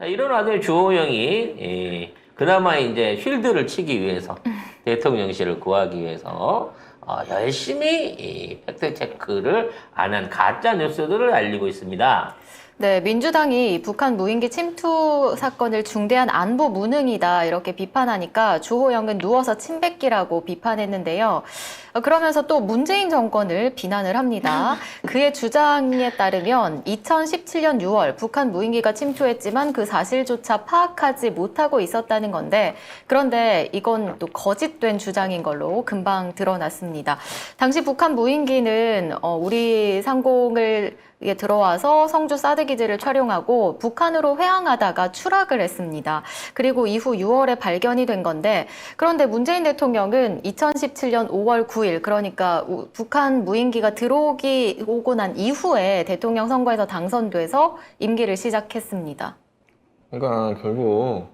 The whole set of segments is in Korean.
자, 이런 와중에 주호영이 그나마 이제 쉴드를 치기 위해서 대통령실을 구하기 위해서 열심히 이 팩트 체크를 안 한 가짜 뉴스들을 알리고 있습니다. 네, 민주당이 북한 무인기 침투 사건을 중대한 안보 무능이다 이렇게 비판하니까 주호영은 누워서 침 뱉기라고 비판했는데요. 그러면서 또 문재인 정권을 비난을 합니다. 그의 주장에 따르면 2017년 6월 북한 무인기가 침투했지만 그 사실조차 파악하지 못하고 있었다는 건데, 그런데 이건 또 거짓된 주장인 걸로 금방 드러났습니다. 당시 북한 무인기는 우리 상공을 들어와서 성주 사드 기지를 촬영하고 북한으로 회항하다가 추락을 했습니다. 그리고 이후 6월에 발견이 된 건데, 그런데 문재인 대통령은 2017년 5월 9일, 그러니까 북한 무인기가 오고 난 이후에 대통령 선거에서 당선돼서 임기를 시작했습니다. 그러니까 결국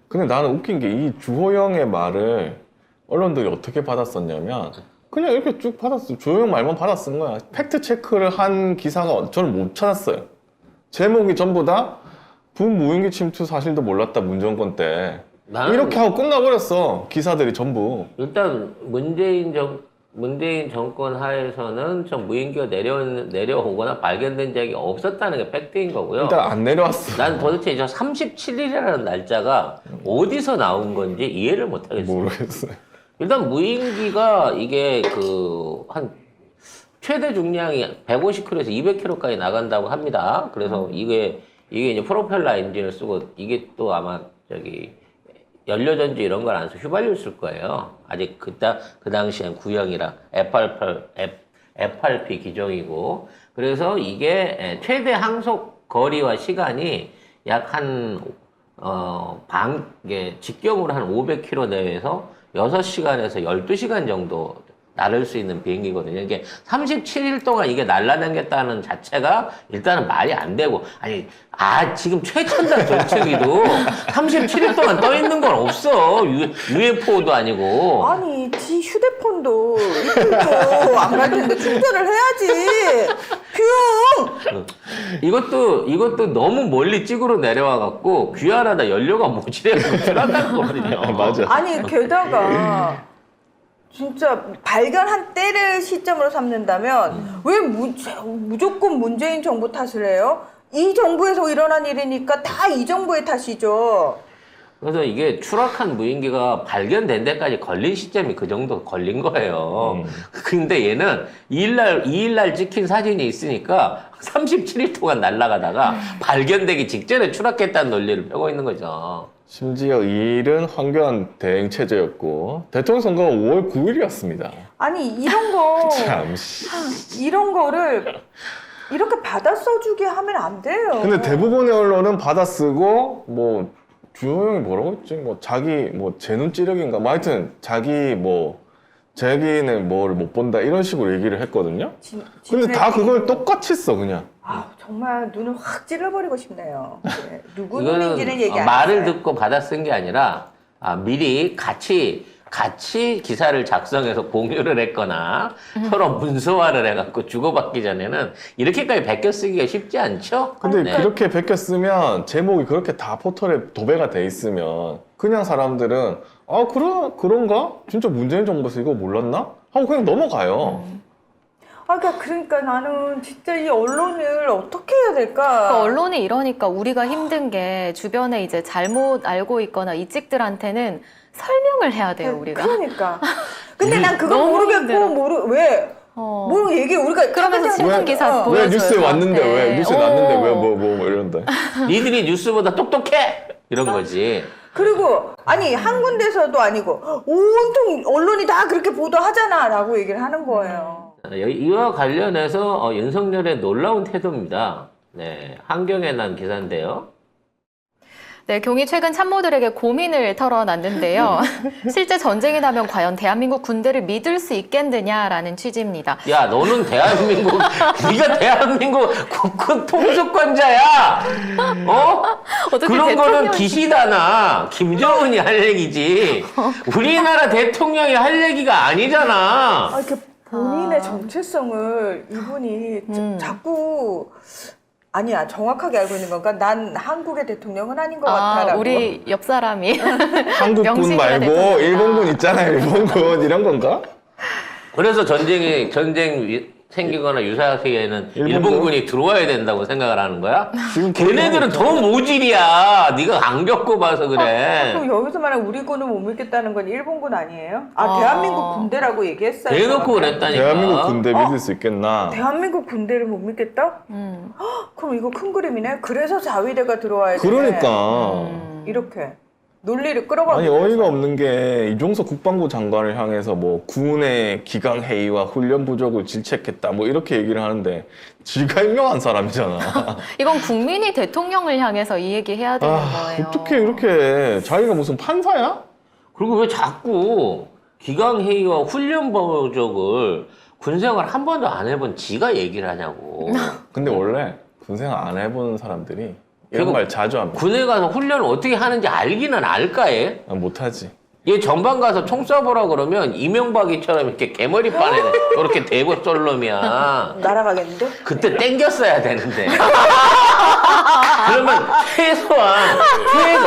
근데 나는 웃긴 게 이 주호영의 말을 언론들이 어떻게 받았었냐면 그냥 이렇게 쭉 받았어. 주호영 말만 받아 쓴 거야. 팩트 체크를 한 기사가 저는 못 찾았어요. 제목이 전부 다 북무인기 침투 사실도 몰랐다 문정권 때. 이렇게 하고 끝나버렸어. 기사들이 전부. 일단 문재인 정권 하에서는 저 무인기가 내려오거나 발견된 적이 없었다는 게 팩트인 거고요. 일단 안 내려왔어. 난 도대체 저 37일이라는 날짜가 어디서 나온 건지 이해를 못 하겠어요. 모르겠어요. 일단 무인기가 이게 한 최대 중량이 150km에서 200km까지 나간다고 합니다. 그래서 이게 이제 프로펠러 엔진을 쓰고 이게 또 아마 연료전지 이런 걸 안 써 휘발유를 거예요. 아직 그 당시엔 구형이라 FRP 기종이고. 그래서 이게 최대 항속 거리와 시간이 약 이게 직경으로 한 500km 내외에서 6시간에서 12시간 정도 날을 수 있는 비행기거든요. 이게 37일 동안 이게 날아다녔다는 자체가 일단은 말이 안 되고, 지금 최첨단 정책이도 37일 동안 떠 있는 건 없어. UFO도 아니고. 아니, 지 휴대폰도 이틀도 안 갈 텐데 충전을 해야지. 뿅! 이것도 너무 멀리 찍으러 내려와갖고 귀환하다 연료가 모자라고 불안한 거거든요. 맞아. 아니, 게다가 진짜 발견한 때를 시점으로 삼는다면 왜 무조건 문재인 정부 탓을 해요? 이 정부에서 일어난 일이니까 다 이 정부의 탓이죠. 그래서 이게 추락한 무인기가 발견된 데까지 걸린 시점이 그 정도 걸린 거예요. 근데 얘는 2일날 찍힌 사진이 있으니까 37일 동안 날아가다가 발견되기 직전에 추락했다는 논리를 펴고 있는 거죠. 심지어 이 일은 황교안 대행 체제였고 대통령 선거가 5월 9일이었습니다. 아니, 이런 거 참. 이런 거를 이렇게 받아 써주게 하면 안 돼요. 근데 대부분의 언론은 받아쓰고 주호영이 뭐라고 했지? 자기 제 눈찌력인가? 하여튼 자기는 뭘 못 본다 이런 식으로 얘기를 했거든요. 근데 다 그걸 똑같이 써 그냥. 정말 눈을 확 찔러버리고 싶네요. 네. 누구 이거는 눈인지는 얘기 안 말을 했어요. 듣고 받아 쓴 게 아니라 미리 같이 기사를 작성해서 공유를 했거나 서로 문서화를 해갖고 주고받기 전에는 이렇게까지 베껴 쓰기가 쉽지 않죠? 근데 네. 그렇게 베껴 쓰면 제목이 그렇게 다 포털에 도배가 돼 있으면 그냥 사람들은 그런가? 진짜 문재인 정부에서 이거 몰랐나? 하고 그냥 넘어가요. 그러니까 나는 진짜 이 언론을 어떻게 해야 될까? 언론이 이러니까 우리가 힘든 게 주변에 이제 잘못 알고 있거나 이찍들한테는 설명을 해야 돼요, 우리가. 그러니까. 근데 난 그거 너무 모르겠고 힘들어. 왜? 뭐 얘기 우리가 그러면서 신문 기사 왜 보여줘요. 뉴스에 왔는데 저한테. 왜 뉴스에 났는데 왜 뭐 이런데. 니들이 뉴스보다 똑똑해! 이런 거지. 그리고 한 군데서도 아니고 온통 언론이 다 그렇게 보도하잖아라고 얘기를 하는 거예요. 이와 관련해서 윤석열의 놀라운 태도입니다. 네, 한경에 난 기사인데요. 네, 경이 최근 참모들에게 고민을 털어놨는데요. 실제 전쟁이 나면 과연 대한민국 군대를 믿을 수 있겠느냐라는 취지입니다. 야, 너는 네가 대한민국 국군 통수권자야! 어떻게 그런 거는 대통령이- 기시다나 김정은이 할 얘기지. 우리나라 대통령이 할 얘기가 아니잖아. 이렇게 본인의 정체성을 이분이 자꾸 아니야, 정확하게 알고 있는 건가? 난 한국의 대통령은 아닌 것 같아라고. 우리 옆 사람이 한국군 명식이가 말고 대통령이다. 일본군 있잖아요. 일본군 이런 건가? 그래서 전쟁 생기거나 유사시에는 일본군이 들어와야 된다고 생각을 하는 거야? 지금 걔네들은 더 모질이야. 네가 안 겪어봐서 그래. 그럼 여기서 말하는 우리 군을 못 믿겠다는 건 일본군 아니에요? 아. 대한민국 군대라고 얘기했어요. 대놓고 그랬다니까. 대한민국 군대 믿을 수 있겠나? 대한민국 군대를 못 믿겠다? 그럼 이거 큰 그림이네. 그래서 자위대가 들어와야 돼. 그러니까. 이렇게 논리를 끌어가고. 아니 어이가 없는 게 이종석 국방부 장관을 향해서 뭐 군의 기강 회의와 훈련 부족을 질책했다 뭐 이렇게 얘기를 하는데 지가 임명한 사람이잖아. 이건 국민이 대통령을 향해서 이 얘기 해야 되는 거예요. 어떻게 이렇게 자기가 무슨 판사야? 그리고 왜 자꾸 기강회의와 훈련 부족을 군생활 한 번도 안 해본 지가 얘기를 하냐고. 근데 원래 군생활 안 해보는 사람들이 이런 그리고 말 자주 합니다. 군에 가서 훈련을 어떻게 하는지 알기는 알까 얘? 아, 못하지. 얘 전방 가서 총 쏴보라 그러면 이명박이처럼 이렇게 개머리판에 이렇게 대고 쏠 놈이야. 날아가겠는데? 그때 땡겼어야 되는데. 그러면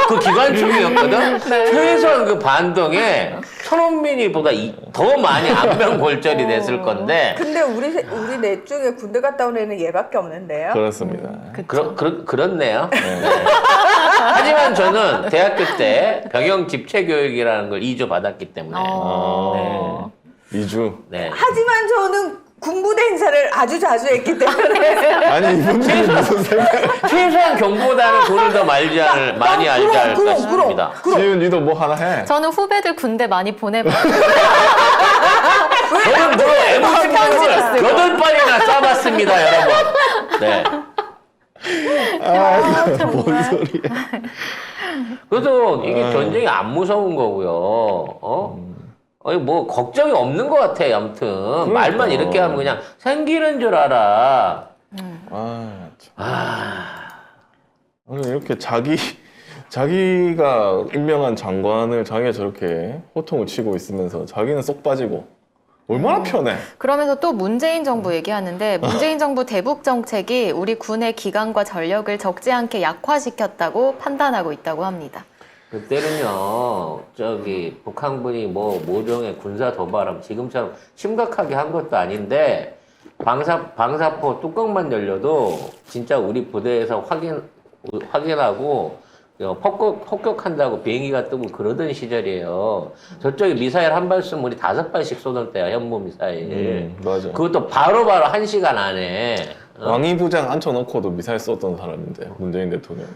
그 기관총이었거든? 최소한 그 반동에 손흥민이보다 더 많이 안면골절이 됐을 건데. 근데 우리 넷 중에 군대 갔다 온 애는 얘밖에 없는데요. 그렇습니다. 그렇네요. 하지만 저는 대학교 때 병영 집체 교육이라는 걸 2주 받았기 때문에. 이주. 네. 하지만 저는 군부대 행사를 아주 자주 했기 때문에. 아니 이분들이 무슨 생각? 최소한 경보다는 돈을 더 많이 알지 않을까 싶습니다. 지훈 니도 뭐 하나 해. 저는 후배들 군대 많이 보내봐요. 저는 뭐 편지를 쓰고. 8번이나 쏴봤습니다, 여러분. 네. 뭔 소리야? 그래서 이게 전쟁이 안 무서운 거고요. 아니 뭐 걱정이 없는 것 같아. 아무튼 말만 이렇게 하면 그냥 생기는 줄 알아. 아니, 이렇게 자기가 임명한 장관을 자기가 저렇게 호통을 치고 있으면서 자기는 쏙 빠지고 얼마나 편해. 그러면서 또 문재인 정부 얘기하는데 문재인 정부 대북 정책이 우리 군의 기강과 전력을 적지 않게 약화시켰다고 판단하고 있다고 합니다. 그때는요, 북한군이 모종의 군사 도발하면 지금처럼 심각하게 한 것도 아닌데, 방사포 뚜껑만 열려도 진짜 우리 부대에서 확인하고, 폭격한다고 비행기가 뜨고 그러던 시절이에요. 저쪽에 미사일 한 발 쏘면 우리 5발씩 쏘던 때야, 현무 미사일. 맞아. 그것도 바로바로 1시간 안에. 왕이 부장 앉혀놓고도 미사일 썼던 사람인데 문재인 대통령이.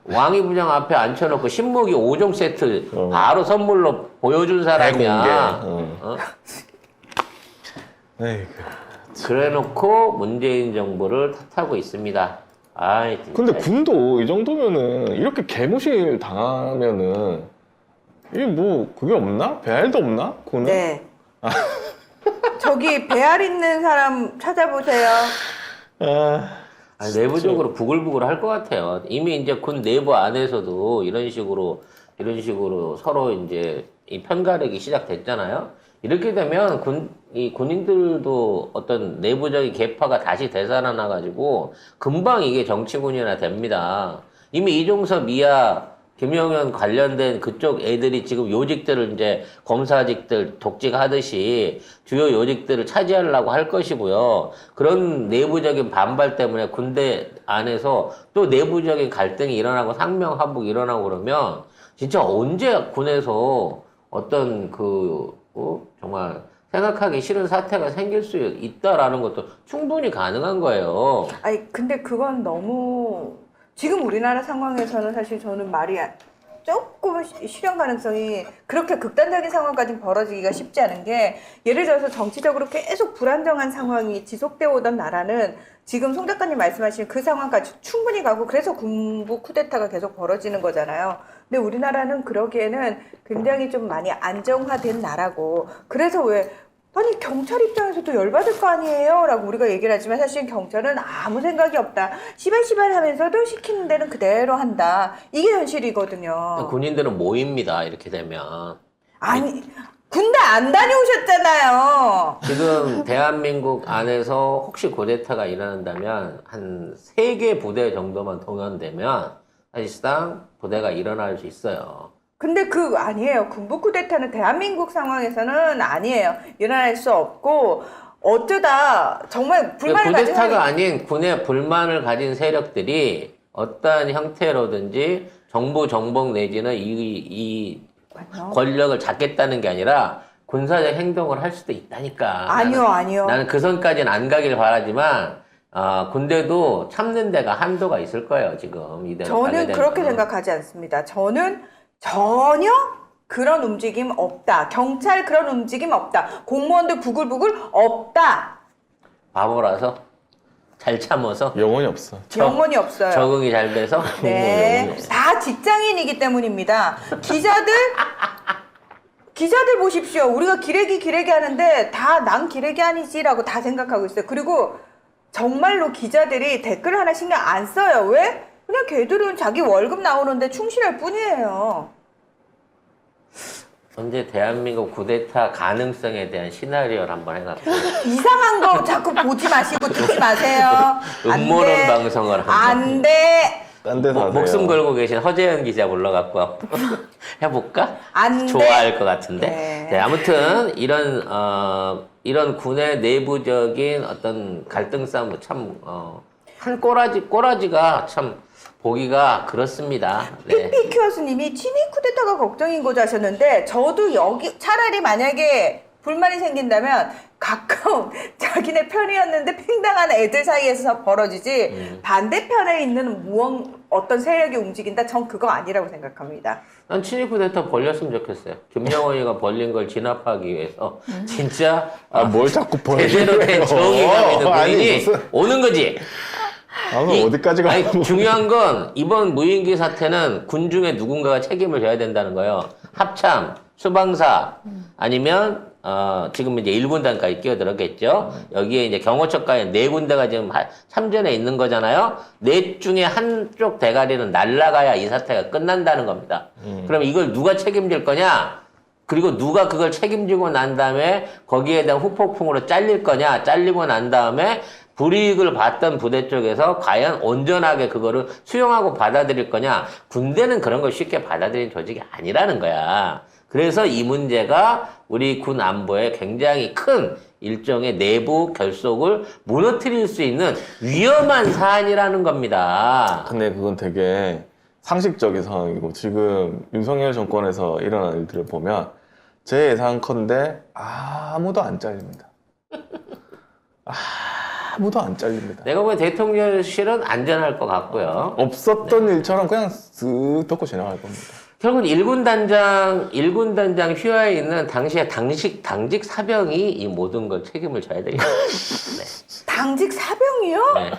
왕이 부장 앞에 앉혀놓고 신무기 5종 세트 바로 선물로 보여준 사람이야. 에이구. 그래놓고 문재인 정부를 탓하고 있습니다. 아이, 진짜. 근데 군도 이 정도면은 이렇게 개무실 당하면은 이게 뭐 그게 없나? 배알도 없나? 군은? 네. 저기 배알 있는 사람 찾아보세요. 내부적으로 부글부글 할 것 같아요. 이미 이제 군 내부 안에서도 이런 식으로 서로 이제 이 편가르기 시작됐잖아요. 이렇게 되면 군인들도 어떤 내부적인 계파가 다시 되살아나가지고 금방 이게 정치군이나 됩니다. 이미 이종섭, 이하, 김영현 관련된 그쪽 애들이 지금 요직들을 이제 검사직들 독직하듯이 주요 요직들을 차지하려고 할 것이고요. 그런 내부적인 반발 때문에 군대 안에서 또 내부적인 갈등이 일어나고 상명하복 일어나고 그러면 진짜 언제 군에서 어떤 정말 생각하기 싫은 사태가 생길 수 있다라는 것도 충분히 가능한 거예요. 아니, 근데 그건 너무 지금 우리나라 상황에서는 사실 저는 말이 조금 실현 가능성이 그렇게 극단적인 상황까지 벌어지기가 쉽지 않은 게, 예를 들어서 정치적으로 계속 불안정한 상황이 지속되어 오던 나라는 지금 송 작가님 말씀하신 그 상황까지 충분히 가고 그래서 군부 쿠데타가 계속 벌어지는 거잖아요. 근데 우리나라는 그러기에는 굉장히 좀 많이 안정화된 나라고, 그래서 아니 경찰 입장에서도 열받을 거 아니에요? 라고 우리가 얘기를 하지만 사실 경찰은 아무 생각이 없다. 시발시발 하면서도 시키는 데는 그대로 한다. 이게 현실이거든요. 군인들은 모입니다. 이렇게 되면. 아니 군대 안 다녀오셨잖아요. 지금 대한민국 안에서 혹시 쿠데타가 일어난다면 한 3개 부대 정도만 동원되면 사실상 부대가 일어날 수 있어요. 근데 아니에요. 군부 쿠데타는 대한민국 상황에서는 아니에요. 일어날 수 없고 어쩌다 정말 불만을 가진 쿠데타가 사람이 아닌 군에 불만을 가진 세력들이 어떠한 형태로든지 정부 정복 내지는 이 맞나? 권력을 잡겠다는 게 아니라 군사적 행동을 할 수도 있다니까. 아니요. 나는 그 선까지는 안 가길 바라지만 군대도 참는 데가 한도가 있을 거예요. 지금 이대로 가게 저는 되면. 그렇게 생각하지 않습니다. 저는 전혀 그런 움직임 없다. 경찰 그런 움직임 없다. 공무원들 부글부글 없다. 바보라서 잘 참아서 영혼이 없어. 영원히 없어요. 적응이 잘 돼서 뭐 영혼이 네, 없어. 다 직장인이기 때문입니다. 기자들 보십시오. 우리가 기레기 하는데 다 난 기레기 아니지라고 다 생각하고 있어요. 그리고 정말로 기자들이 댓글 하나 신경 안 써요. 왜? 그냥 걔들은 자기 월급 나오는데 충실할 뿐이에요. 언제 대한민국 쿠데타 가능성에 대한 시나리오를 한번 해놨고 이상한 거 자꾸 보지 마시고 듣지 마세요. 안 음모론 돼. 방송을 한번 안 돼. 딴 데서 하세요. 목숨 걸고 계신 허재현 기자 불러갖고 해볼까? 안 돼. 좋아할 것 같은데. 네. 네, 아무튼 이런 군의 내부적인 어떤 갈등 싸움 한 꼬라지가 참 보기가 그렇습니다. 네. 피피큐어스님이 친위 쿠데타가 걱정인 거죠 하셨는데 저도 여기 차라리 만약에 불만이 생긴다면 가까운 자기네 편이었는데 팽당한 애들 사이에서 벌어지지 반대편에 있는 어떤 세력이 움직인다. 전 그거 아니라고 생각합니다. 난 친위 쿠데타 벌렸으면 좋겠어요. 김영원이가 벌린 걸 진압하기 위해서 진짜 뭘 자꾸 벌려? 제대로 된 정의감 있는 아니, 군인이 무슨- 오는 거지. 어디까지 가고? 아니, 중요한 건 이번 무인기 사태는 군 중에 누군가가 책임을 져야 된다는 거예요. 합참, 수방사 아니면 지금 이제 1군단까지 끼어들었겠죠. 여기에 이제 경호처까지 4군데가 지금 참전해 있는 거잖아요. 4 중에 한쪽 대가리는 날아가야 이 사태가 끝난다는 겁니다. 그럼 이걸 누가 책임질 거냐? 그리고 누가 그걸 책임지고 난 다음에 거기에 대한 후폭풍으로 잘릴 거냐? 잘리고 난 다음에 불이익을 봤던 부대 쪽에서 과연 온전하게 그거를 수용하고 받아들일 거냐? 군대는 그런 걸 쉽게 받아들이는 조직이 아니라는 거야. 그래서 이 문제가 우리 군 안보에 굉장히 큰 일종의 내부 결속을 무너뜨릴 수 있는 위험한 사안이라는 겁니다. 근데 그건 되게 상식적인 상황이고 지금 윤석열 정권에서 일어난 일들을 보면 제 예상컨대 아무도 안 잘립니다. 아무도 안 잘립니다. 내가 보기엔 대통령실은 안전할 것 같고요. 없었던 일처럼 그냥 쓱 덮고 지나갈 겁니다. 결국은 1군 단장 휘하에 있는 당시에 당직 사병이 이 모든 걸 책임을 져야 되겠죠. 네. 당직 사병이요? 네.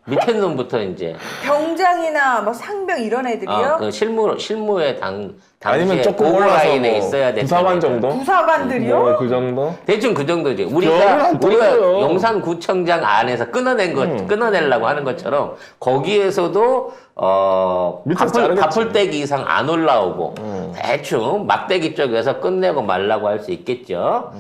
밑에 놈부터 이제 병장이나 뭐 상병 이런 애들이요? 그 실무에 당시에 아니면 조금 올라서 라인에 뭐 있어야 될 부사관 테니까. 정도? 부사관들이요? 뭐 그 정도? 대충 그 정도지. 별을 우리가 안 떠요. 용산구청장 안에서 끊어내려고 하는 것처럼 거기에서도 밑에서 자르겠지. 바풀떼기 이상 안 올라오고 음. 대충 막대기 쪽에서 끝내고 말라고 할 수 있겠죠.